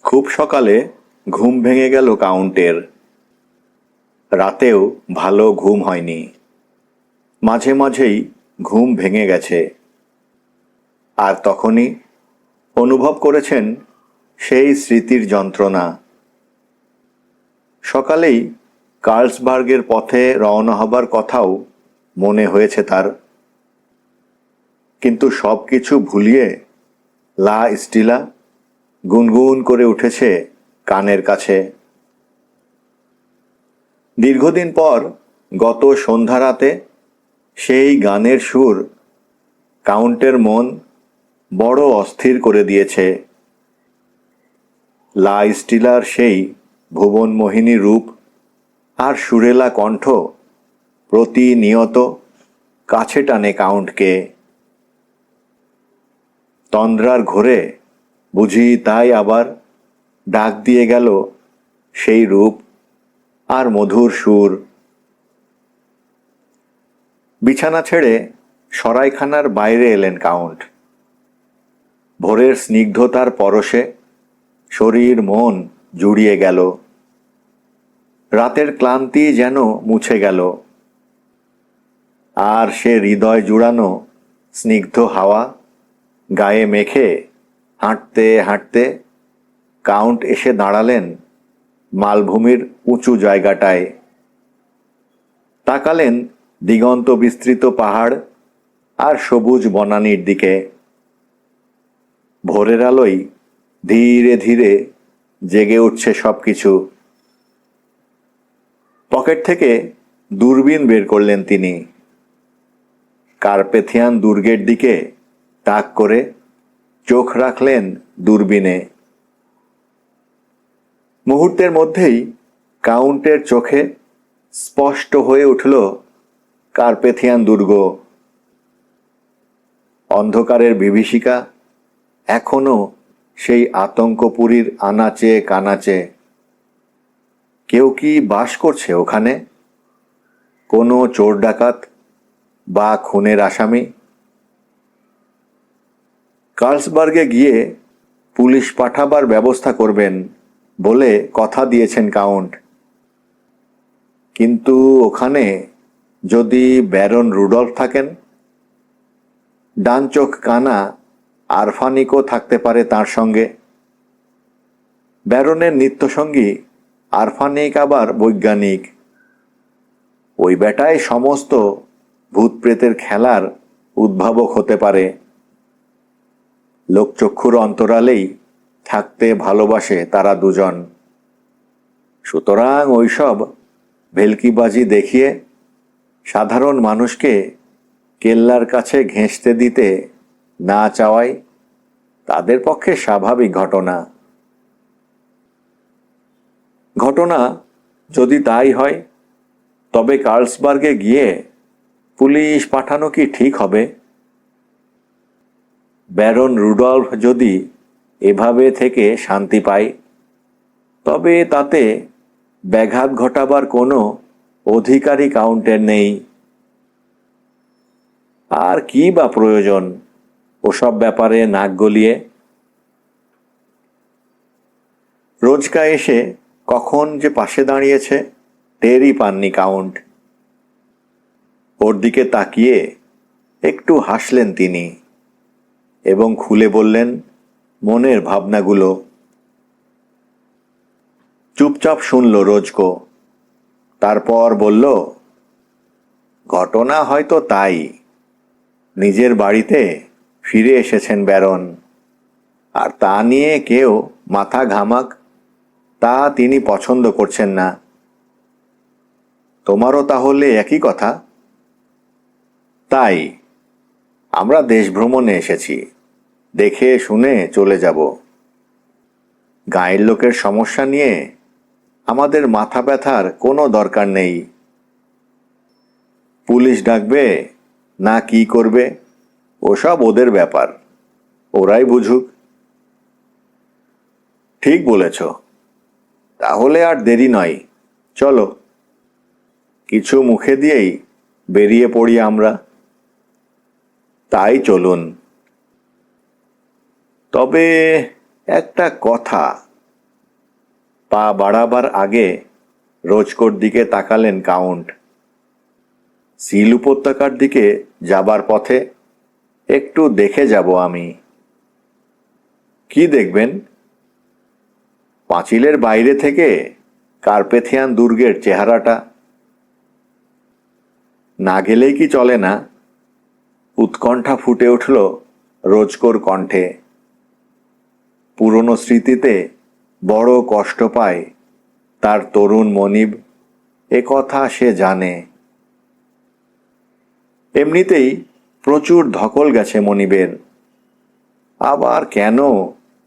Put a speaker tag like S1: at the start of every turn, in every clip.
S1: খুব সকালে ঘুম ভেঙে গেল কাউন্টের। রাতেও ভালো ঘুম হয়নি। মাঝে মাঝেই ঘুম ভেঙে গেছে। আর তখনই অনুভব করেছেন সেই স্মৃতির যন্ত্রণা। সকালেই কার্লসবার্গের পথে রওনা হবার কথাও মনে হয়েছে তার। কিন্তু সব কিছু ভুলিয়ে লা স্টিলা গুনগুন করে উঠেছে কানের কাছে। দীর্ঘদিন পর গত সন্ধ্যা রাতে সেই গানের সুর কাউন্টের মন বড় অস্থির করে দিয়েছে। লা স্টিলার সেই ভুবনমোহিনী রূপ আর সুরেলা কণ্ঠ প্রতিনিয়ত কাছে টানে কাউন্টকে। তন্দ্রার ঘোরে বুঝি তাই আবার ডাক দিয়ে গেল সেই রূপ আর মধুর সুর। বিছানা ছেড়ে সরাইখানার বাইরে এলেন কাউন্ট। ভোরের স্নিগ্ধতার পরশে শরীর মন জুড়িয়ে গেল। রাতের ক্লান্তি যেন মুছে গেল। আর সে হৃদয় জুড়ানো স্নিগ্ধ হাওয়া গায়ে মেখে হাঁটতে হাঁটতে কাউন্ট এসে দাঁড়ালেন মালভূমির উঁচু জায়গাটায়। তাকালেন দিগন্ত বিস্তৃত পাহাড় আর সবুজ বনানীর দিকে। ভোরের আলোয় ধীরে ধীরে জেগে উঠছে সবকিছু। পকেট থেকে দূরবীন বের করলেন তিনি। কার্পেথিয়ান দুর্গের দিকে তাক করে চোখ রাখলেন দূরবীনে। মুহূর্তের মধ্যেই কাউন্টের চোখে স্পষ্ট হয়ে উঠল কার্পেথিয়ান দুর্গ। অন্ধকারের বিভীষিকা এখনো সেই আতঙ্কপুরীর আনাচে কানাচে। কেউ কি বাস করছে ওখানে? কোনো চোর ডাকাত বা খুনের আসামি? কার্লসবার্গে গিয়ে পুলিশ পাঠাবার ব্যবস্থা করবেন বলে কথা দিয়েছেন কাউন্ট। কিন্তু ওখানে যদি ব্যারন রুডল্ফ থাকেন, ডান চোখ কানা আরফানিকও থাকতে পারে তার সঙ্গে। ব্যারনের নিত্যসঙ্গী আরফানিক আবার বৈজ্ঞানিক। ওই বেটাই সমস্ত ভূতপ্রেতের খেলার উদ্ভাবক হতে পারে। লোকচক্ষুর অন্তরালেই থাকতে ভালোবাসে তারা দুজন। সুতরাং ওইসব ভেলকিবাজি দেখিয়ে সাধারণ মানুষকে কেল্লার কাছে ঘেঁষতে দিতে না চাওয়াই তাদের পক্ষে স্বাভাবিক ঘটনা। ঘটনা যদি তাই হয়, তবে কার্লসবার্গে গিয়ে পুলিশ পাঠানো কি ঠিক হবে? ব্যারন রুডল্ফ যদি এভাবে থেকে শান্তি পায়, তবে তাতে ব্যাঘাত ঘটাবার কোনো অধিকারী কাউন্টের নেই। আর কি বা প্রয়োজন ওসব ব্যাপারে নাক গলিয়ে? রোজকা এসে কখন যে পাশে দাঁড়িয়েছে টেরই পাননি কাউন্ট। ওর দিকে তাকিয়ে একটু হাসলেন তিনি এবং খুলে বললেন মনের ভাবনাগুলো। চুপচাপ শুনল রোজকো। তারপর বলল, ঘটনা হয়তো তাই। নিজের বাড়িতে ফিরে এসেছেন ব্যারন, আর তা নিয়ে কেউ মাথা ঘামাক তা তিনি পছন্দ করছেন না। তোমারও তাহলে একই কথা? তাই আমরা দেশ ভ্রমণে এসেছি, দেখে শুনে চলে যাব। গাঁয়ের লোকের সমস্যা নিয়ে আমাদের মাথা ব্যথার কোনো দরকার নেই। পুলিশ ডাকবে না কি করবে ওসব ওদের ব্যাপার, ওরাই বুঝুক। ঠিক বলেছ। তাহলে আর দেরি নয়, চলো। কিছু মুখে দিয়েই বেরিয়ে পড়ি আমরা। তাই চলুন। তবে একটা কথা, পা বাড়াবার আগে রোজকোর দিকে তাকালেন কাউন্ট। সিল উপত্যকার দিকে যাবার পথে একটু দেখে যাব আমি। কি দেখবেন? পাঁচিলের বাইরে থেকে কার্পেথিয়ান দুর্গের চেহারাটা। না গেলেই কি চলে না? উৎকণ্ঠা ফুটে উঠল রোজকোর কণ্ঠে। পুরনো স্মৃতিতে বড় কষ্ট পায় তার তরুণ মনিব, এ কথা সে জানে। এমনিতেই প্রচুর ধকল গেছে মনিবের, আবার কেন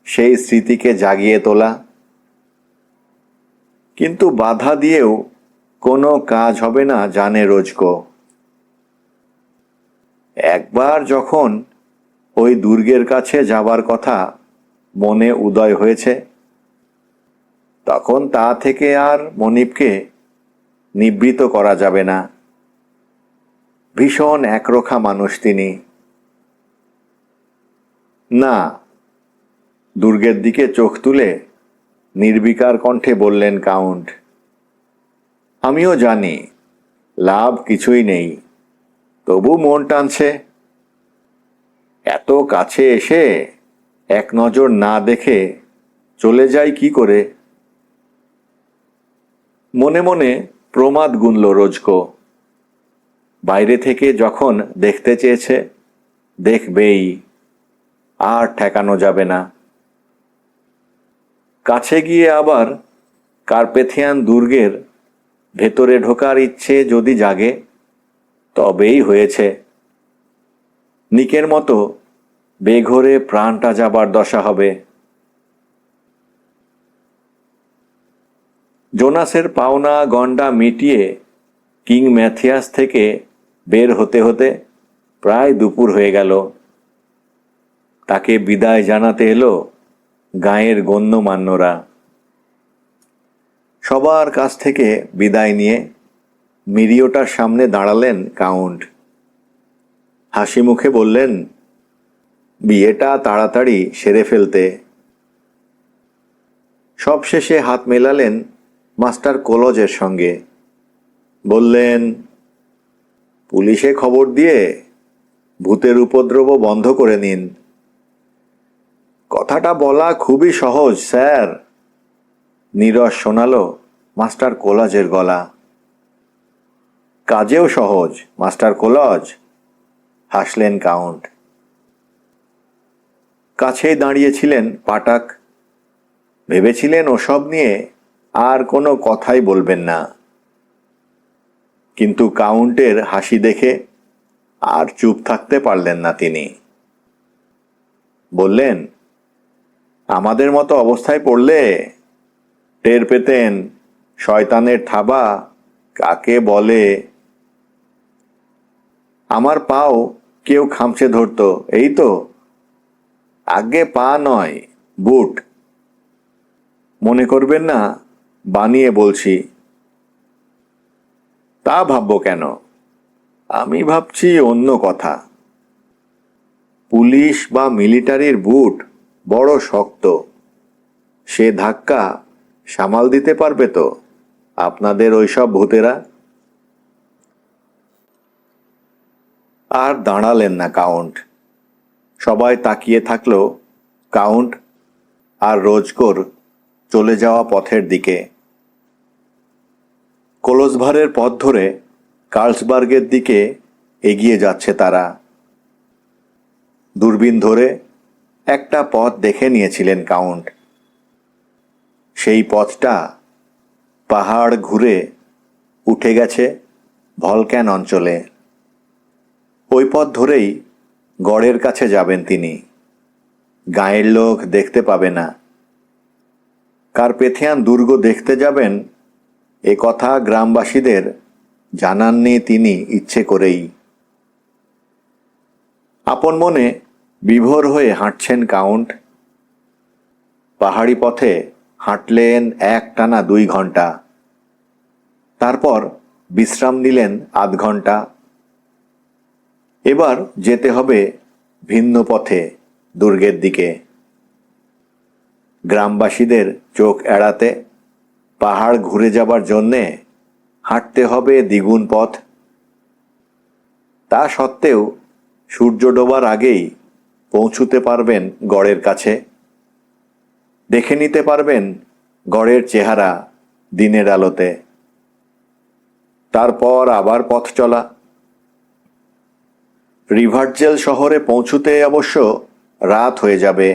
S1: সেই স্মৃতিকে জাগিয়ে তোলা? কিন্তু বাধা দিয়েও কোনো কাজ হবে না জানে রোজকো। একবার যখন ওই দুর্গের কাছে যাবার কথা মনে উদয় হয়েছে, তখন তা থেকে আর মনিবকে নিবৃত করা যাবে না। ভীষণ একরোখা মানুষ তিনি। না, দুর্গের দিকে চোখ তুলে নির্বিকার কণ্ঠে বললেন কাউন্ট। আমিও জানি লাভ কিছুই নেই, তবু মন টানছে। এত কাছে এসে এক নজর না দেখে চলে যাই কি করে? মনে মনে প্রমাদ গুনল রোজকো। বাইরে থেকে যখন দেখতে চেয়েছে, দেখবেই, আর ঠেকানো যাবে না। কাছে গিয়ে আবার কার্পেথিয়ান দুর্গের ভেতরে ঢোকার ইচ্ছে যদি জাগে, তবেই হয়েছে। নিকের মতো বেঘরে প্রাণটা যাবার দশা হবে। জোনাসের পাওনা গন্ডা মিটিয়ে কিং ম্যাথিয়াস থেকে বের হতে হতে প্রায় দুপুর হয়ে গেল। তাকে বিদায় জানাতে এলো গাঁয়ের গণ্যমান্যরা। সবার কাছ থেকে বিদায় নিয়ে মিরিওটার সামনে দাঁড়ালেন কাউন্ট। হাসি মুখে বললেন, বিয়েটা তাড়াতাড়ি সেরে ফেলতে। সবশেষে হাত মেলালেন মাস্টার কোলজের সঙ্গে। বললেন, পুলিশে খবর দিয়ে ভূতের উপদ্রব বন্ধ করে নিন। কথাটা বলা খুবই সহজ স্যার, নীরস শোনালো মাস্টার কোলজের গলা। কাজেও সহজ মাস্টার কোলজ, হাসলেন কাউন্ট। কাছেই দাঁড়িয়েছিলেন পাঠাক। ভেবেছিলেন ওসব নিয়ে আর কোনো কথাই বলবেন না, কিন্তু কাউন্টের হাসি দেখে আর চুপ থাকতে পারলেন না তিনি। বললেন, আমাদের মতো অবস্থায় পড়লে টের পেতেন শয়তানের থাবা কাকে বলে। আমার পাও কেউ খামচে ধরতো, এই তো। আগে পা নয়, বুট। মনে করবেন না বানিয়ে বলছি। তা ভাববো কেন? আমি ভাবছি অন্য কথা। পুলিশ বা মিলিটারির বুট বড় শক্ত, সে ধাক্কা সামাল দিতে পারবে তো আপনাদের ওইসব ভূতেরা? আর দাঁড়ালেন না কাউন্ট। সবাই তাকিয়ে থাকলো কাউন্ট আর রোজকোর চলে যাওয়া পথের দিকে। কোলোসভারের পথ ধরে কার্লসবার্গের দিকে এগিয়ে যাচ্ছে তারা। দূরবীন ধরে একটা পথ দেখে নিয়েছিলেন কাউন্ট। সেই পথটা পাহাড় ঘুরে উঠে গেছে ভলক্যান অঞ্চলে। ওই পথ ধরেই গড়ের কাছে যাবেন তিনি। গাঁয়ের লোক দেখতে পাবে না। কার্পেথিয়ান দুর্গ দেখতে যাবেন, এ কথা গ্রামবাসীদের জানাননি তিনি ইচ্ছে করেই। আপন মনে বিভোর হয়ে হাঁটছেন কাউন্ট। পাহাড়ি পথে হাঁটলেন একটানা 2 ঘন্টা। তারপর বিশ্রাম নিলেন আধ ঘন্টা। এবার যেতে হবে ভিন্ন পথে দুর্গের দিকে। গ্রামবাসীদের চোখ এড়াতে পাহাড় ঘুরে যাবার জন্যে হাঁটতে হবে দ্বিগুণ পথ। তা সত্ত্বেও সূর্য ডোবার আগেই পৌঁছুতে পারবেন গড়ের কাছে। দেখে নিতে পারবেন গড়ের চেহারা দিনের আলোতে। তারপর আবার পথ চলা। রিভার্জেল শহরে পৌঁছুতে অবশ্য রাত হয়ে যাবে।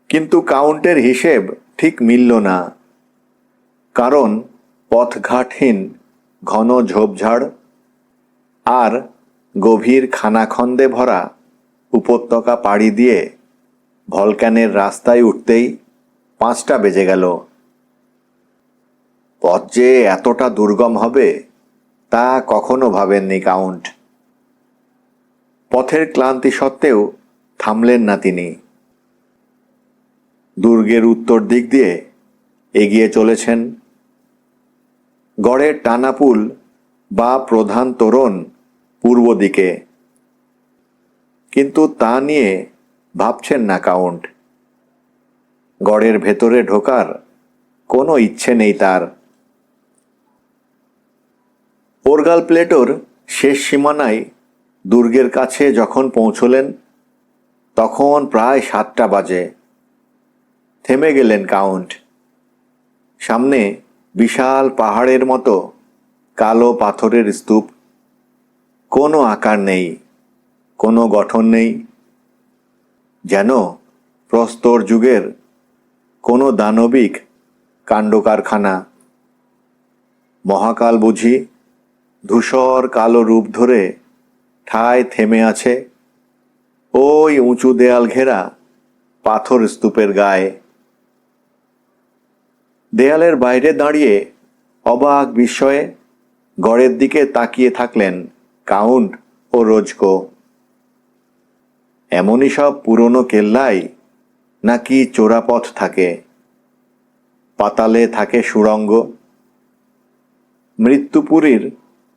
S1: কিন্তু কাউন্টের হিসেব ঠিক মিলল না, কারণ পথঘাটহীন ঘন ঝোপঝাড় আর গভীর খানাখন্দে ভরা উপত্যকা পাড়ি দিয়ে ভলক্যানের রাস্তায় উঠতেই 5টা বেজে গেল। পথ যে এতটা দুর্গম হবে তা কখনো ভাবেননি কাউন্ট। পথের ক্লান্তি সত্ত্বেও থামলেন না তিনি। দুর্গের উত্তর দিক দিয়ে এগিয়ে চলেছেন। গড়ের টানাপুল বা প্রধান তোরণ পূর্ব দিকে, কিন্তু তা নিয়ে ভাবছেন না কাউন্ট। গড়ের ভেতরে ঢোকার কোনো ইচ্ছে নেই তার। পোরগাল প্লেটোর শেষ সীমানায় দুর্গের কাছে যখন পৌঁছলেন তখন প্রায় 7টা বাজে। থেমে গেলেন কাউন্ট। সামনে বিশাল পাহাড়ের মতো কালো পাথরের স্তূপ। কোনো আকার নেই, কোনো গঠন নেই, যেন প্রস্তর যুগের কোনো দানবিক কাণ্ডকারখানা। মহাকাল বুঝি ধূসর কালো রূপ ধরে ঠায় থেমে আছে ওই উঁচু দেয়াল ঘেরা পাথর স্তূপের গায়ে। দেয়ালের বাইরে দাঁড়িয়ে অবাক বিস্ময়ে গড়ের দিকে তাকিয়ে থাকলেন কাউন্ট ও রোজকো। এমনই সব পুরনো কেল্লাই নাকি চোরাপথ থাকে? পাতালে থাকে সুড়ঙ্গ? মৃত্যুপুরীর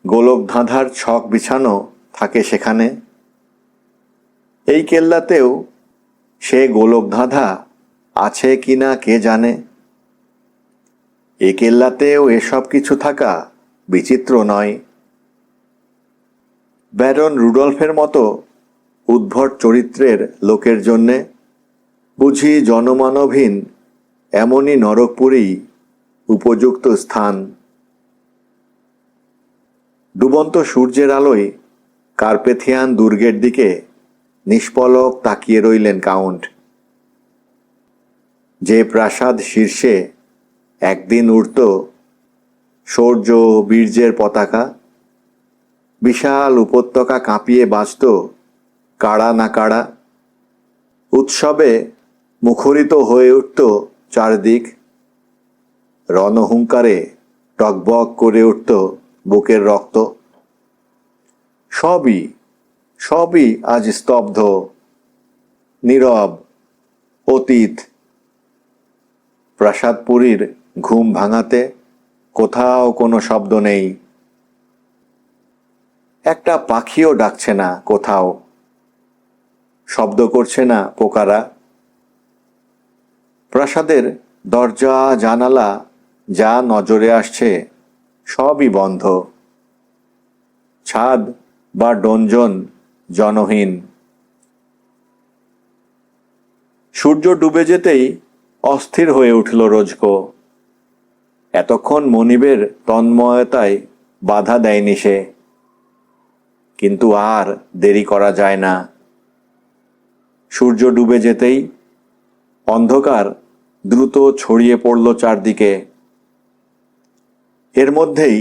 S1: গোলকধাঁধার ছক বিছানো থাকে সেখানে? এই কেল্লাতেও সে গোলকধাঁধা আছে কিনা কে জানে। এ কেল্লাতেও এসব কিছু থাকা বিচিত্র নয়। ব্যারন রুডলফের মতো উদ্ভট চরিত্রের লোকের জন্যে বুঝি জনমানবহীন এমনই নরকপুরী উপযুক্ত স্থান। ডুবন্ত সূর্যের আলোয় কার্পেথিয়ান দুর্গের দিকে নিষ্পলক তাকিয়ে রইলেন কাউন্ট। যে প্রাসাদ শীর্ষে একদিন উড়ত শৌর্য বীর্যের পতাকা, বিশাল উপত্যকা কাঁপিয়ে বাঁচত কাড়া না কাড়া, উৎসবে মুখরিত হয়ে উঠত চারদিক, রণহুঙ্কারে টকবক করে উঠত বুকের রক্ত, সবই সবই আজ স্তব্ধ, নীরব, অতীত। প্রাসাদপুরীর ঘুম ভাঙাতে কোথাও কোনো শব্দ নেই। একটা পাখিও ডাকছে না কোথাও, শব্দ করছে না পোকারা। প্রাসাদের দরজা জানালা যা নজরে আসছে সবই বন্ধ। ছাদ বা ডোনজন জনহীন। সূর্য ডুবে যেতেই অস্থির হয়ে উঠল রোজকো। এতক্ষণ মনিবের তন্ময়তায় বাধা দেয়নি সে, কিন্তু আর দেরি করা যায় না। সূর্য ডুবে যেতেই অন্ধকার দ্রুত ছড়িয়ে পড়ল চারদিকে। এর মধ্যেই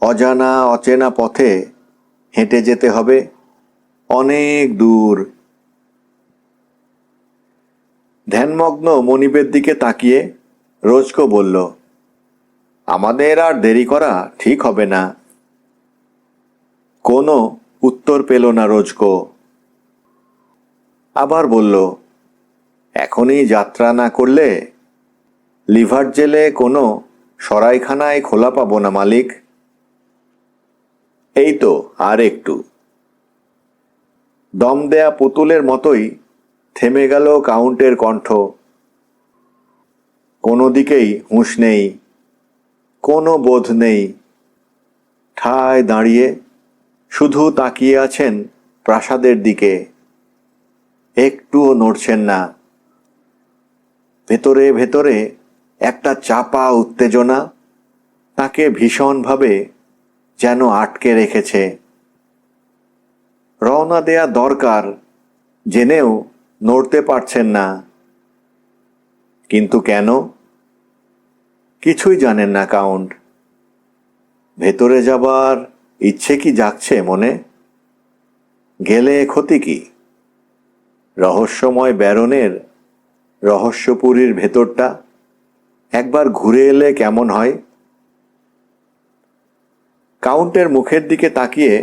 S1: অজানা অচেনা পথে হেঁটে যেতে হবে অনেক দূর। ধ্যানমগ্ন মনিবের দিকে তাকিয়ে রোজকো বলল, আমাদের আর দেরি করা ঠিক হবে না। কোনো উত্তর পেল না রোজকো। আবার বলল, এখনই যাত্রা না করলে লিভারজেলে কোনো সরাইখানায় খোলা পাবো না মালিক। এই তো আর একটু। দম দেয়া পুতুলের মতোই থেমে গেল কাউন্টের কণ্ঠ। কোনো দিকেই হুঁশ নেই, কোনো বোধ নেই। ঠায় দাঁড়িয়ে শুধু তাকিয়ে আছেন প্রাসাদের দিকে, একটুও নড়ছেন না। ভেতরে ভেতরে একটা চাপা উত্তেজনা তাকে ভীষণভাবে যেন আটকে রেখেছে। রওনা দেয়া দরকার জেনেও নড়তে পারছেন না। কিন্তু কেন? কিছুই জানেন না কাউন্ট। ভেতরে যাবার ইচ্ছে কি জাগছে মনে? গেলে ক্ষতি কি? রহস্যময় ব্যারনের রহস্যপুরীর ভেতরটা একবার ঘুরে এলে কেমন হয়? কাউন্টের মুখের দিকে তাকিয়ে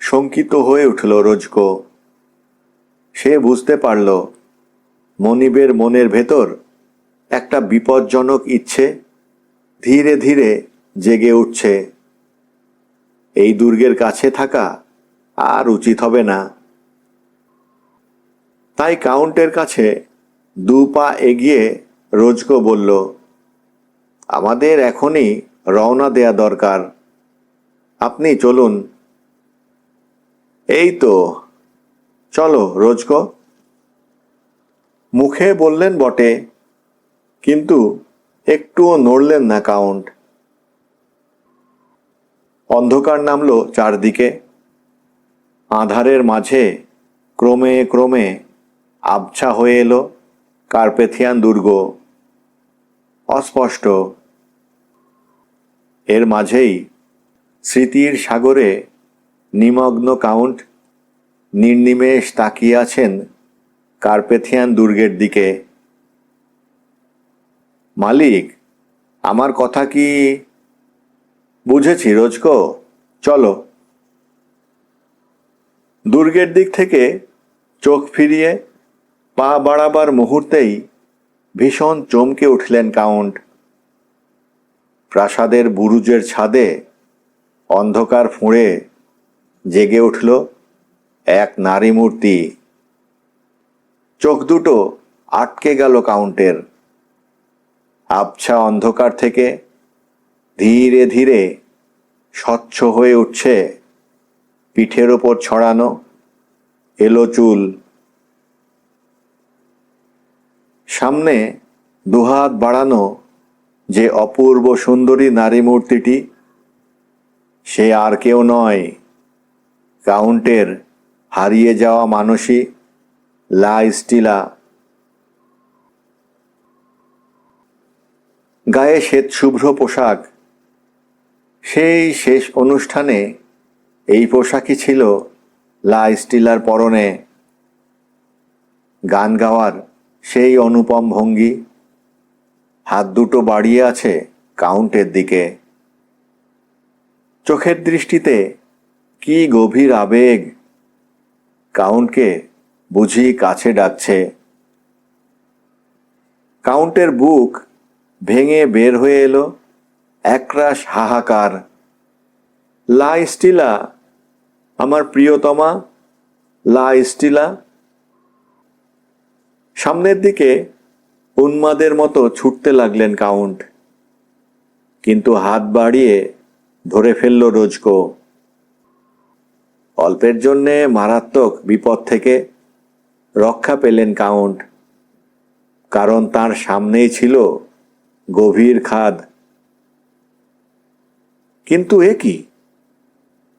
S1: শঙ্কিত হয়ে উঠল রোজকো। সে বুঝতে পারল মনিবের মনের ভেতর একটা বিপজ্জনক ইচ্ছে ধীরে ধীরে জেগে উঠছে। এই দুর্গের কাছে থাকা আর উচিত হবে না। তাই কাউন্টের কাছে 2 পা এগিয়ে রোজকো বলল, আমাদের এখনই রওনা দেয়া দরকার। আপনি চলুন। এই তো, চলো রোজকো। মুখে বললেন বটে, কিন্তু একটুও নড়লেন না কাউন্ট। অন্ধকার নামল চারদিকে। আঁধারের মাঝে ক্রমে ক্রমে আবছা হয়ে এলো কার্পেথিয়ান দুর্গ। অস্পষ্ট। এর মাঝেই স্মৃতির সাগরে নিমগ্ন কাউন্ট নির্নিমেষ তাকিয়ে আছেন কার্পেথিয়ান দুর্গের দিকে। মালিক, আমার কথা কি? বুঝেছি রোজকো, চলো। দুর্গের দিক থেকে চোখ ফিরিয়ে পা বাড়াবার মুহূর্তেই ভীষণ চমকে উঠলেন কাউন্ট। প্রাসাদের বুরুজের ছাদে অন্ধকার ফুঁড়ে জেগে উঠল এক নারী মূর্তি। চোখ দুটো আটকে গেল কাউন্টের। আবছা অন্ধকার থেকে ধীরে ধীরে স্বচ্ছ হয়ে উঠছে পিঠের ওপর ছড়ানো এলো চুল। সামনে দুহাত বাড়ানো যে অপূর্ব সুন্দরী নারী মূর্তিটি, সে আর কেউ নয়, কাউন্টের হারিয়ে যাওয়া মানসী লা স্টিলা। গায়ে শ্বেতশুভ্র পোশাক। সেই শেষ অনুষ্ঠানে এই পোশাকই ছিল লা স্টিলার পরনে। গান গাওয়ার সেই অনুপম ভঙ্গি। হাত দুটো বাড়িয়ে আছে কাউন্টের দিকে। চোখের দৃষ্টিতে কি গভীর আবেগ! কাউন্টকে বুঝি কাছে ডাকছে। কাউন্টের বুক ভেঙে বের হয়ে এলো একরাশ হাহাকার। লা স্টিলা, আমার প্রিয়তমা লা স্টিলা। সামনের দিকে উন্মাদের মতো ছুটতে লাগলেন কাউন্ট, কিন্তু হাত বাড়িয়ে ধরে ফেলল রোজকো। অল্পের জন্যে মারাত্মক বিপদ থেকে রক্ষা পেলেন কাউন্ট, কারণ তার সামনেই ছিল গভীর খাদ। কিন্তু এ কি?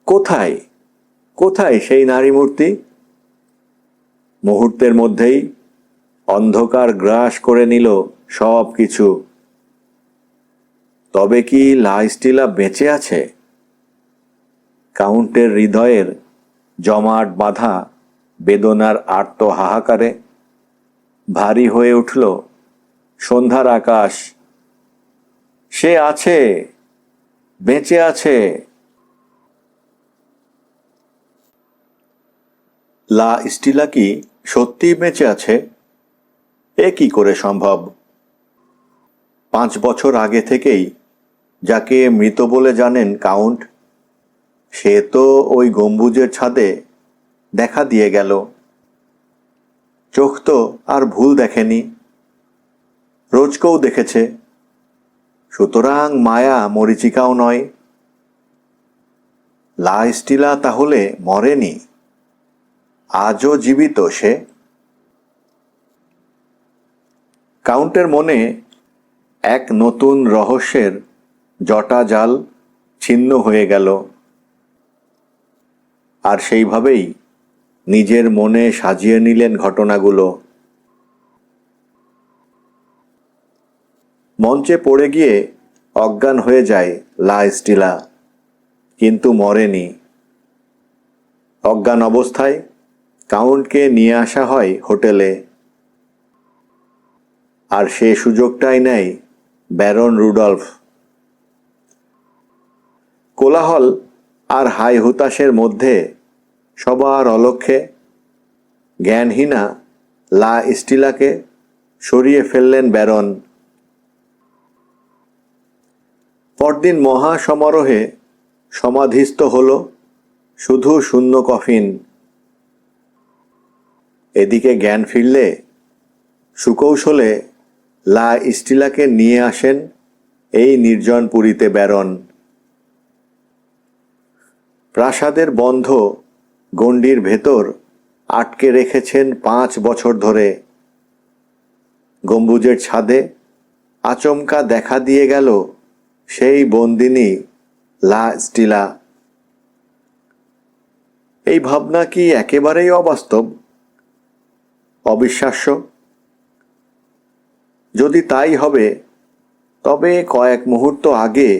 S1: কোথায় কোথায় সেই নারী মূর্তি? মুহূর্তের মধ্যেই অন্ধকার গ্রাস করে নিল সব কিছু। তবে কি লা স্টিলা বেঁচে আছে? কাউন্টের হৃদয়ের জমাট বাঁধা বেদনার আর্ত হাহাকারে ভারী হয়ে উঠল সন্ধ্যার আকাশ। সে আছে, বেঁচে আছে। লা স্টিলা কি সত্যিই বেঁচে আছে? এ কি করে সম্ভব? 5 বছর আগে থেকেই যাকে মৃত বলে জানেন কাউন্ট, সে তো ওই গম্বুজের ছাদে দেখা দিয়ে গেল। চোখ তো আর ভুল দেখেনি। রোজকেও দেখেছে, সুতরাং মায়া মরীচিকাও নয়। লা স্টিলা তাহলে মরেনি, আজও জীবিত সে। কাউন্টের মনে এক নতুন রহস্যের জটা জাল ছিন্ন হয়ে গেল, আর সেইভাবেই নিজের মনে সাজিয়ে নিলেন ঘটনাগুলো। মঞ্চে পড়ে গিয়ে অজ্ঞান হয়ে যায় লা স্টিলা, কিন্তু মরেনি। অজ্ঞান অবস্থায় কাউন্টকে নিয়ে আসা হয় হোটেলে, আর সে সুযোগটাই নেয় ব্যারন রুডলফ। কোলাহল আর হাই হুতাশের মধ্যে সবার অলক্ষ্যে জ্ঞানহীনা লা স্টিলাকে সরিয়ে ফেললেন ব্যারন। পরদিন মহা সমারোহে সমাধিস্থ হল শুধু শূন্য কফিন। এদিকে জ্ঞান ফিরলে সুকৌশলে লা স্টিলাকে নিয়ে আসেন এই নির্জন পুরীতে ব্যারন। প্রাসাদের বন্ধ গণ্ডির ভেতর আটকে রেখেছেন 5 বছর ধরে। গম্বুজের ছাদে আচমকা দেখা দিয়ে গেল সেই বন্দিনী লা স্টিলা। এই ভাবনা কি একেবারেই অবাস্তব, অবিশ্বাস্য? যদি তাই হবে, তবে কয়েক মুহূর্ত আগে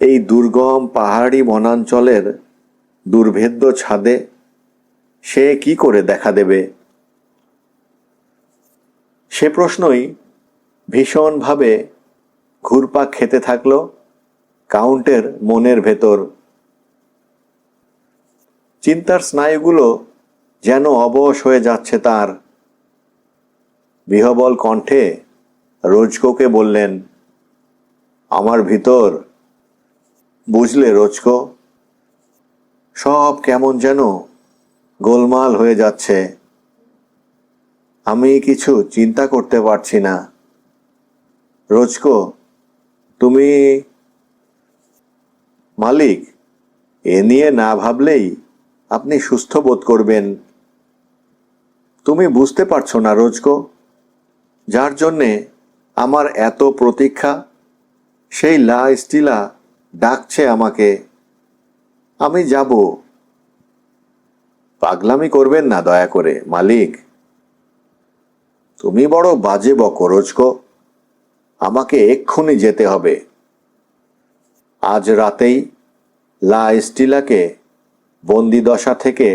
S1: এই দুর্গম পাহাড়ি বনাঞ্চলের দুর্ভেদ্য ছাদে সে কি করে দেখা দেবে? সে প্রশ্নই ভীষণভাবে ঘুরপাক খেতে থাকল কাউন্টের মনের ভেতর। চিন্তার স্নায়ুগুলো যেন অবশ হয়ে যাচ্ছে তার। বিহবল কণ্ঠে রোজকোকে বললেন, আমার ভিতর, বুঝলে রোজকো, সব কেমন যেন গোলমাল হয়ে যাচ্ছে। আমি কিছু চিন্তা করতে পারছি না। রোজকো, তুমি... মালিক, এ নিয়ে না ভাবলেই আপনি সুস্থ বোধ করবেন। তুমি বুঝতে পারছো না রোজকো, যার জন্যে আমার এত প্রতীক্ষা, সেই লা স্টিলা ডাকছে আমাকে। আমি যাব। পাগলামি করবেন না দয়া করে মালিক। তুমি বড় বাজে বকো রোজকো। আমাকে এক্ষুনি যেতে হবে। আজ রাতেই লা স্টিলাকে বন্দিদশা থেকে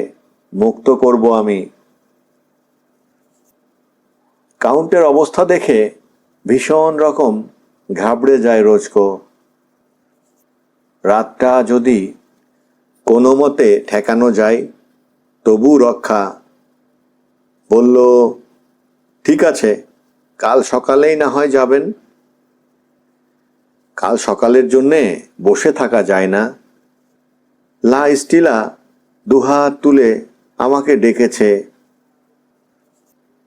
S1: মুক্ত করব আমি। কাউন্টের অবস্থা দেখে ভীষণ রকম ঘাবড়ে যায় রোজকো। রাতটা যদি কোনো মতে ঠেকানো যায় তবু রক্ষা। বলল, ঠিক আছে, কাল সকালেই না হয় যাবেন। কাল সকালের জন্যে বসে থাকা যায় না। লা স্টিলা দুহাত তুলে আমাকে ডেকেছে,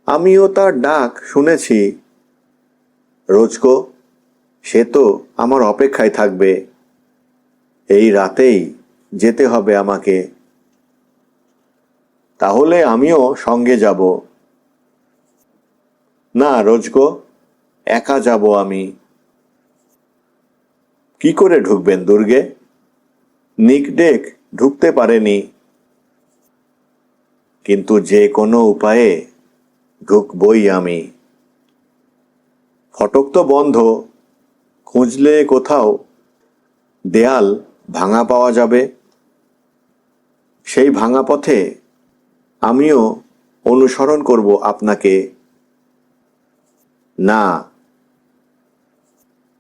S1: আমিও তার ডাক শুনেছি। রোজকো, সে তো আমার অপেক্ষায় থাকবে। এই রাতেই যেতে হবে আমাকে। তাহলে আমিও সঙ্গে যাব। না রোজকো, একা যাব আমি। কি করে ঢুকবেন দুর্গে? নিক ডেক ঢুকতে পারেনি। কিন্তু যে কোনো উপায়ে ঢুকবই আমি। ফটক তো বন্ধ, খুঁজলে কোথাও দেয়াল ভাঙা পাওয়া যাবে। সেই ভাঙা পথে আমিও অনুসরণ করব আপনাকে। না,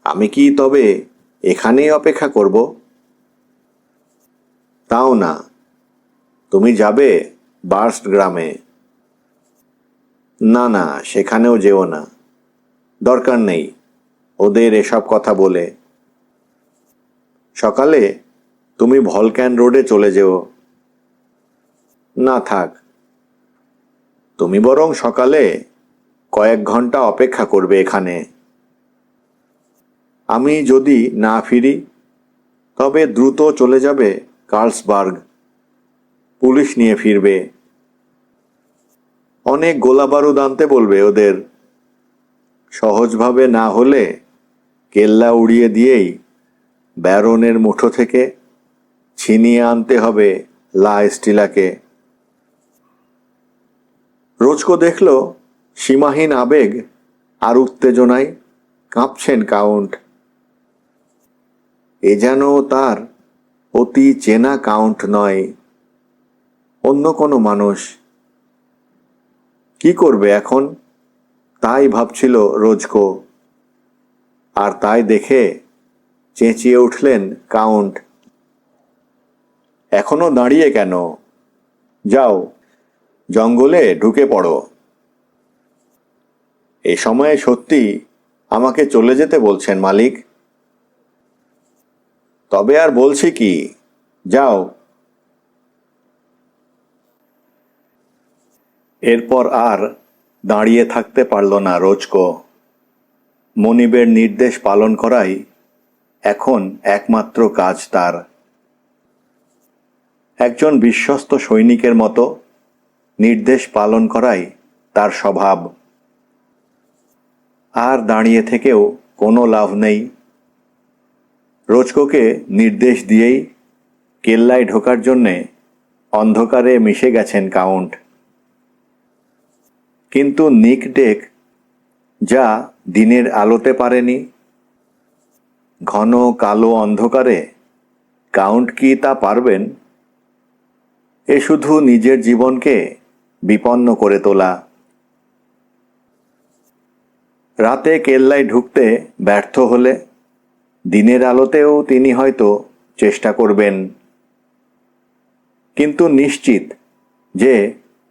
S1: আমি কি তবে এখানেই অপেক্ষা করব? তাও না, তুমি যাবে বার্স্ট গ্রামে। না না, সেখানেও যেও না, দরকার নেই ওদের এসব কথা বলে। সকালে তুমি ভলক্যান রোডে চলে যেও। না থাক, তুমি বরং সকালে কয়েক ঘন্টা অপেক্ষা করবে এখানে। আমি যদি না ফিরি তবে দ্রুত চলে যাবে কার্লসবার্গ। পুলিশ নিয়ে ফিরবে। অনেক গোলাবারুদ আনতে বলবে ওদের। সহজভাবে না হলে কেল্লা উড়িয়ে দিয়েই ব্যারনের মুঠো থেকে ছিনিয়ে আনতে হবে লা স্টিলাকে। রোজকো দেখল সীমাহীন আবেগ আর উত্তেজনায় কাঁপছেন কাউন্ট। এ যেন তার অতি চেনা কাউন্ট নয়, অন্য কোনো মানুষ। কি করবে এখন, তাই ভাবছিল রোজকো। আর তাই দেখে চেঁচিয়ে উঠলেন কাউন্ট, এখনো দাঁড়িয়ে কেন? যাও, জঙ্গলে ঢুকে পড়ো। এ সময়ে সত্যি আমাকে চলে যেতে বলছেন মালিক? তবে আর বলছি কি, যাও। এরপর আর দাঁড়িয়ে থাকতে পারল না রোজকো। মনিবের নির্দেশ পালন করাই এখন একমাত্র কাজ তার। একজন বিশ্বস্ত সৈনিকের মতো নির্দেশ পালন করাই তার স্বভাব। আর দাঁড়িয়ে থেকেও কোনো লাভ নেই। রোজকোকে নির্দেশ দিয়েই কেল্লায় ঢোকার জন্যে অন্ধকারে মিশে গেছেন কাউন্ট। কিন্তু নিক ডেক যা দিনের আলোতে পারেনি, ঘন কালো অন্ধকারে কাউন্ট কি তা পারবেন? এ শুধু নিজের জীবনকে বিপন্ন করে তোলা। রাতে কেল্লায় ঢুকতে ব্যর্থ হলে দিনের আলোতেও তিনি হয়তো চেষ্টা করবেন, কিন্তু নিশ্চিত যে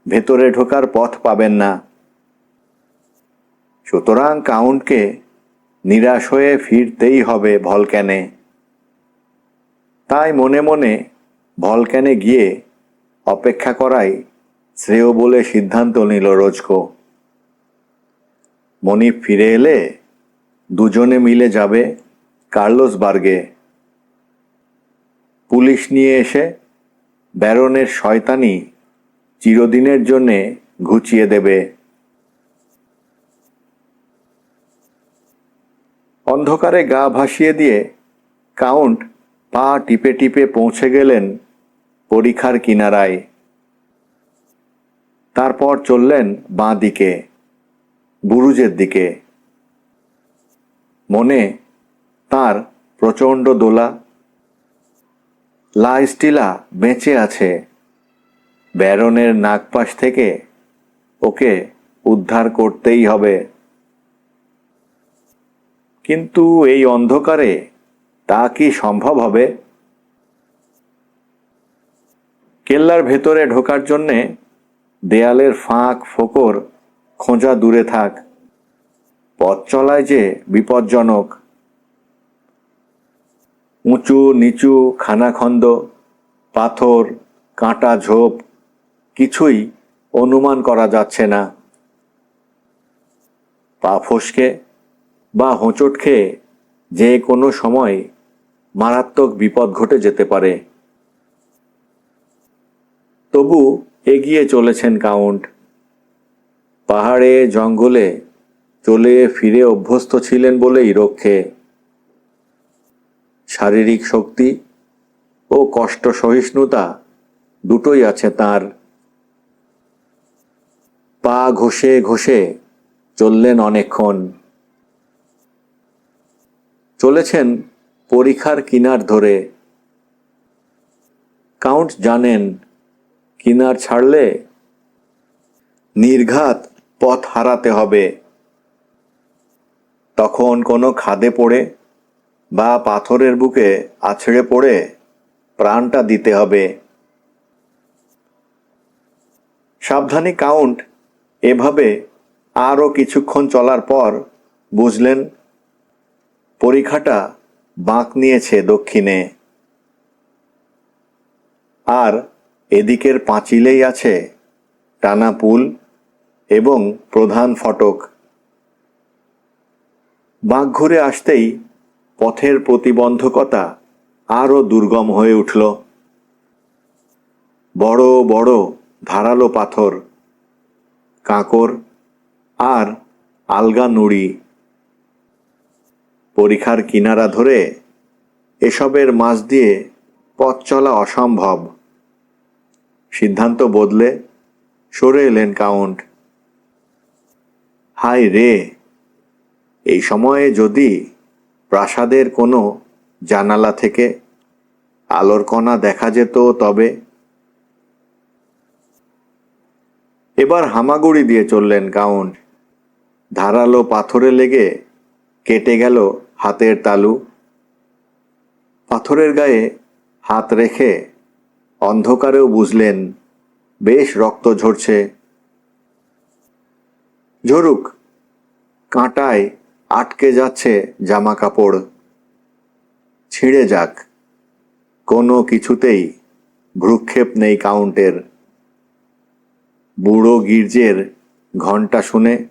S1: ভেতরে ঢোকার পথ পাবেন না। সুতরাং কাউন্টকে নিরাশ হয়ে ফিরতেই হবে ভলক্যানে। তাই মনে মনে ভলক্যানে গিয়ে অপেক্ষা করাই শ্রেয় বলে সিদ্ধান্ত নিল রোজকো। মনিব ফিরে এলে দুজনে মিলে যাবে কার্লোসবার্গে। পুলিশ নিয়ে এসে ব্যারনের শয়তানি চিরদিনের জন্যে ঘুচিয়ে দেবে। অন্ধকারে গা ভাসিয়ে দিয়ে কাউন্ট পা টিপে টিপে পৌঁছে গেলেন পরিখার কিনারায়। তারপর চললেন বাঁ দিকে, বুরুজের দিকে। মনে তার প্রচণ্ড দোলা। লা স্টিলা বেঁচে আছে। ব্যারনের নাগপাশ থেকে ওকে উদ্ধার করতেই হবে। কিন্তু এই অন্ধকারে তা কি সম্ভব হবে? কেল্লার ভেতরে ঢোকার জন্যে দেয়ালের ফাঁক ফোকর খোঁজা দূরে থাক, পথ চলায় যে বিপজ্জনক। উঁচু নিচু খানাখন্দ, পাথর, কাঁটা ঝোপ কিছুই অনুমান করা যাচ্ছে না। পা ফসকে বা হোঁচট খেয়ে যে কোনো সময় মারাত্মক বিপদ ঘটে যেতে পারে। তবু এগিয়ে চলেছেন কাউন্ট। পাহাড়ে জঙ্গলে চলে ফিরে অভ্যস্ত ছিলেন বলেই রক্ষে। শারীরিক শক্তি ও কষ্ট সহিষ্ণুতা দুটোই আছে তার। পা ঘষে ঘষে চললেন অনেকক্ষণ। চলেছেন পরিখার কিনার ধরে। কাউন্ট জানেন কিনার ছাড়লে নির্ঘাত পথ হারাতে হবে। তখন কোনো খাদে পড়ে বা পাথরের বুকে আছড়ে পড়ে প্রাণটা দিতে হবে। সাবধানী কাউন্ট এভাবে আরও কিছুক্ষণ চলার পর বুঝলেন পরিখাটা বাঁক নিয়েছে দক্ষিণে। আর এদিকের পাঁচিলেই আছে টানা পুল এবং প্রধান ফটক। বাঁক ঘুরে আসতেই পথের প্রতিবন্ধকতা আরও দুর্গম হয়ে উঠল। বড় বড় ধারালো পাথর, কাঁকর আর আলগা নুড়ি। পরিখার কিনারা ধরে এসবের মাঝ দিয়ে পথ চলা অসম্ভব। সিদ্ধান্ত বদলে সরে এলেন কাউন্ট। হায় রে, এই সময়ে যদি প্রাসাদের কোনো জানালা থেকে আলোর কণা দেখা যেত তবে। এবার হামাগুড়ি দিয়ে চললেন কাউন্ট। ধারালো পাথরে লেগে কেটে গেল হাতের তালু। পাথরের গায়ে হাত রেখে অন্ধকারেও বুঝলেন বেশ রক্ত ঝরছে। ঝরুক, কাঁটায় আটকে যাচ্ছে জামা কাপড়। ছিঁড়ে যাক, কোনো কিছুতেই ভ্রুক্ষেপ নেই কাউন্টের। বুড়ো গির্জের ঘণ্টা শুনে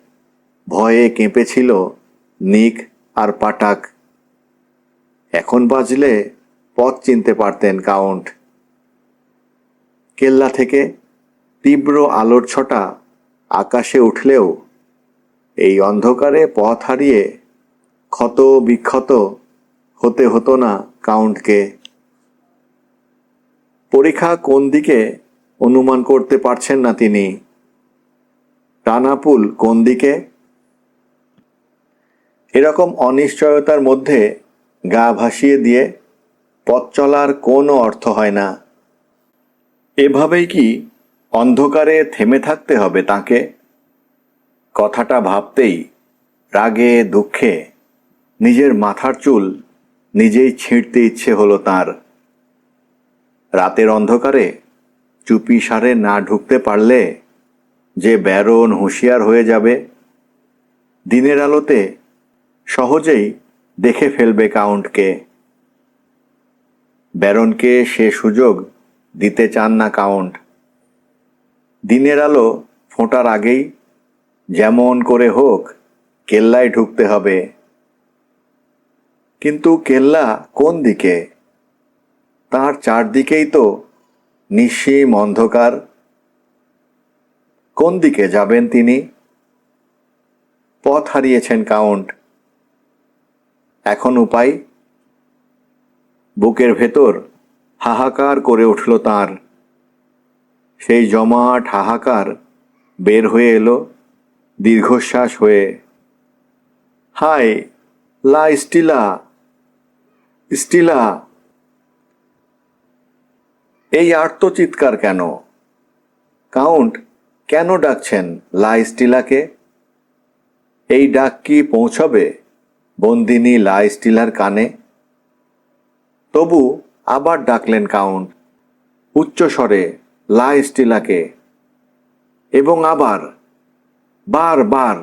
S1: ভয়ে কেঁপেছিল নিক আর পাঠাক। এখন বাজলে পথ চিনতে পারতেন কাউন্ট। কেল্লা থেকে তীব্র আলোর ছটা আকাশে উঠলেও এই অন্ধকারে পথ হারিয়ে ক্ষত বিক্ষত হতে হতো না কাউন্টকে। পরীক্ষা কোন দিকে অনুমান করতে পারছেন না তিনি। টানাপুল কোন দিকে? এরকম অনিশ্চয়তার মধ্যে গা ভাসিয়ে দিয়ে পথ চলার কোনো অর্থ হয় না। এভাবেই কি অন্ধকারে থেমে থাকতে হবে তাকে? কথাটা ভাবতেই রাগে দুঃখে নিজের মাথার চুল নিজেই ছিঁড়তে ইচ্ছে হলো তার। রাতের অন্ধকারে চুপি সারে না ঢুকতে পারলে যে ব্যারন হুঁশিয়ার হয়ে যাবে। দিনের আলোতে সহজেই দেখে ফেলবে কাউন্টকে। ব্যারনকে সে সুযোগ দিতে চান না কাউন্ট। দিনের আলো ফোঁটার আগেই যেমন করে হোক কেল্লায় ঢুকতে হবে। কিন্তু কেল্লা কোন দিকে? তার চারদিকেই তো নিঃসীম অন্ধকার। কোন দিকে যাবেন তিনি? পথ হারিয়েছেন কাউন্ট। এখন উপায়? বুকের ভেতর হাহাকার করে উঠল তাঁর। সেই জমাট হাহাকার বের হয়ে এলো দীর্ঘশ্বাস হয়ে। হায়, লা স্টিলা, স্টিলা! এই আর্তচিৎকার কেন? কাউন্ট কেন ডাকছেন লা স্টিলাকে? এই ডাক কি পৌঁছবে বন্দিনী লা স্টিলার কানে? তবু আবার ডাকলেন কাউন্ট উচ্চস্বরে লা স্টিলাকে, এবং আবার বারবার।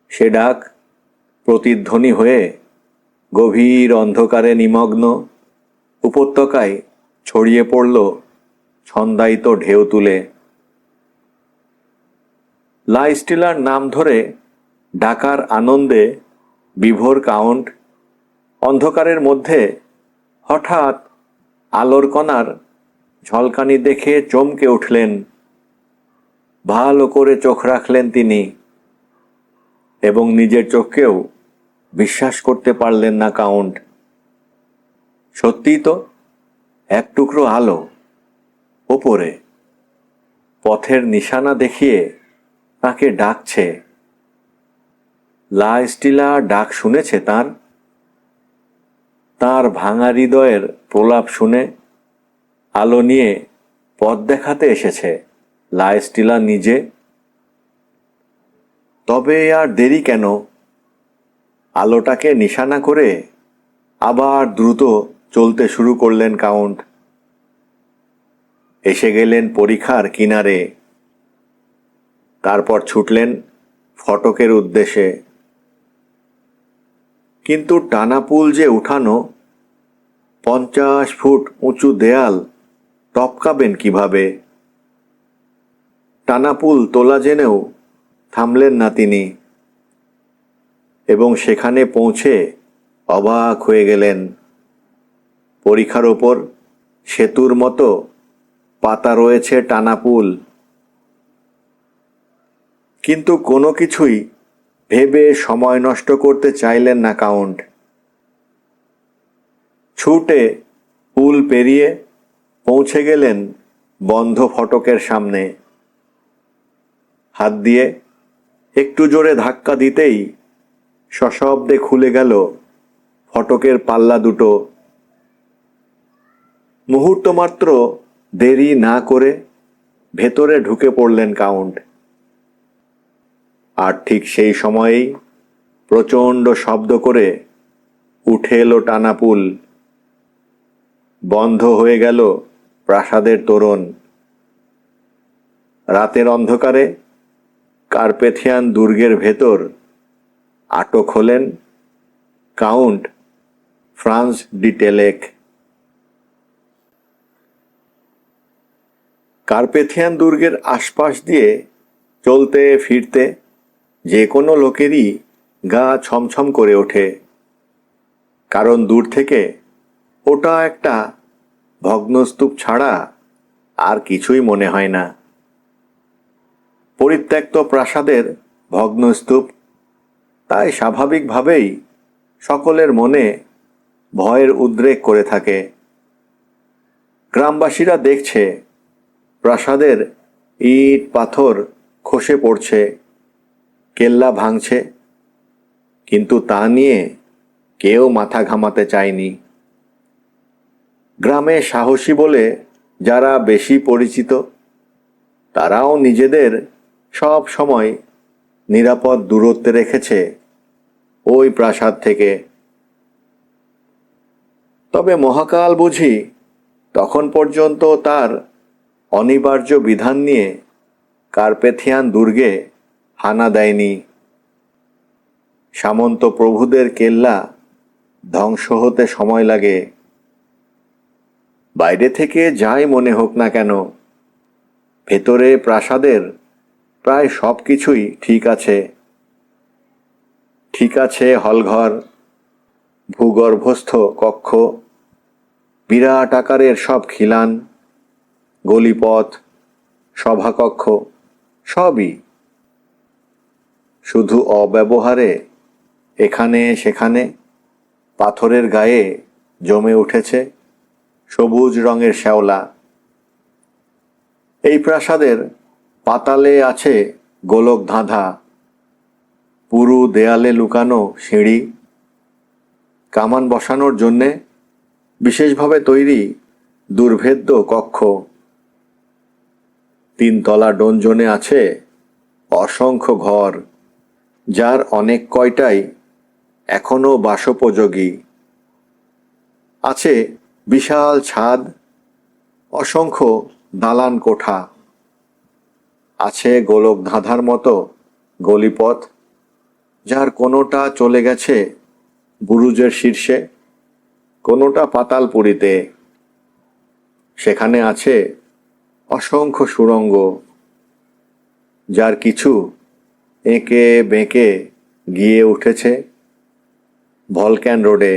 S1: সে ডাক প্রতিধ্বনি হয়ে গভীর অন্ধকারে নিমগ্ন উপত্যকায় ছড়িয়ে পড়ল ছন্দায়িত ঢেউ তুলে। লা স্টিলার নাম ধরে ডাকার আনন্দে বিভোর কাউন্ট অন্ধকারের মধ্যে হঠাৎ আলোর কণার ঝলকানি দেখে চমকে উঠলেন। ভালো করে চোখ রাখলেন তিনি, এবং নিজের চোখকেও বিশ্বাস করতে পারলেন না কাউন্ট। সত্যিই তো এক টুকরো আলো ওপরে পথের নিশানা দেখিয়ে তাকে ডাকছে। লা স্টিলা ডাক শুনেছে তার। তার ভাঙা হৃদয়ের প্রলাপ শুনে আলো নিয়ে পথ দেখাতে এসেছে লা স্টিলা নিজে। তবে আর দেরি কেন? আলোটাকে নিশানা করে আবার দ্রুত চলতে শুরু করলেন কাউন্ট। এসে গেলেন পরিখার কিনারে। তারপর ছুটলেন ফটকের উদ্দেশ্যে। কিন্তু টানাপুল যে উঠানো, 50 ফুট উঁচু দেয়াল টপকাবেন কিভাবে? টানাপুল তোলা জেনেও থামলেন না তিনি, এবং সেখানে পৌঁছে অবাক হয়ে গেলেন। পরিখার ওপর সেতুর মতো পাতা রয়েছে টানাপুল, কিন্তু কোনো কিছুই ভেবে সময় নষ্ট করতে চাইলেন না কাউন্ট। ছুটে পুল পেরিয়ে পৌঁছে গেলেন বন্ধ ফটকের সামনে। হাত দিয়ে একটু জোরে ধাক্কা দিতেই সশব্দে খুলে গেল ফটকের পাল্লা দুটো। মুহূর্ত মাত্র দেরি না করে ভেতরে ঢুকে পড়লেন কাউন্ট। আর ঠিক সেই সময়েই প্রচণ্ড শব্দ করে উঠে এলো টানাপুল। বন্ধ হয়ে গেল প্রাসাদের তোরণ। রাতের অন্ধকারে কার্পেথিয়ান দুর্গের ভেতর আটক হলেন কাউন্ট ফ্রান্স ডি টেলেক। কার্পেথিয়ান দুর্গের আশপাশ দিয়ে চলতে ফিরতে যে কোনো লোকেরই গা ছমছম করে ওঠে, কারণ দূর থেকে ওটা একটা ভগ্নস্তূপ ছাড়া আর কিছুই মনে হয় না। পরিত্যক্ত প্রাসাদের ভগ্নস্তূপ, তাই স্বাভাবিকভাবেই সকলের মনে ভয়ের উদ্রেক করে থাকে। গ্রামবাসীরা দেখছে প্রাসাদের ইট পাথর খসে পড়ছে, কেল্লা ভাঙছে, কিন্তু তা নিয়ে কেউ মাথা ঘামাতে চায়নি। গ্রামে সাহসী বলে যারা বেশি পরিচিত, তারাও নিজেদের সব সময় নিরাপদ দূরত্বে রেখেছে ওই প্রাসাদ থেকে। তবে মহাকাল বুঝি তখন পর্যন্ত তার অনিবার্য বিধান নিয়ে কার্পেথিয়ান দুর্গে হানা দেয়নি। সামন্ত প্রভুদের কেল্লা ধ্বংস হতে সময় লাগে। বাইরে থেকে যাই মনে হোক না কেন, ভেতরে প্রাসাদের প্রায় সব কিছুই ঠিক আছে। ঠিক আছে হলঘর, ভূগর্ভস্থ কক্ষ, বিরাট আকারের সব খিলান, গলিপথ, সভাকক্ষ, সবই। শুধু অব্যবহারে এখানে সেখানে পাথরের গায়ে জমে উঠেছে সবুজ রঙের শ্যাওলা। এই প্রাসাদের পাতালে আছে গোলক ধাঁধা, পুরু দেয়ালে লুকানো সিঁড়ি, কামান বসানোর জন্যে বিশেষভাবে তৈরি দুর্ভেদ্য কক্ষ। 3 তলা ডোনজনে আছে অসংখ্য ঘর, যার অনেক কয়টাই এখনো বাসোপযোগী। আছে বিশাল ছাদ, অসংখ্য দালান কোঠা, আছে গোলক ধাঁধার মতো গলিপথ, যার কোনোটা চলে গেছে বুরুজের শীর্ষে, কোনোটা পাতালপুরীতে। সেখানে আছে অসংখ্য সুড়ঙ্গ, যার কিছু এঁকে বেঁকে গিয়ে উঠেছে ভলক্যান রোডে।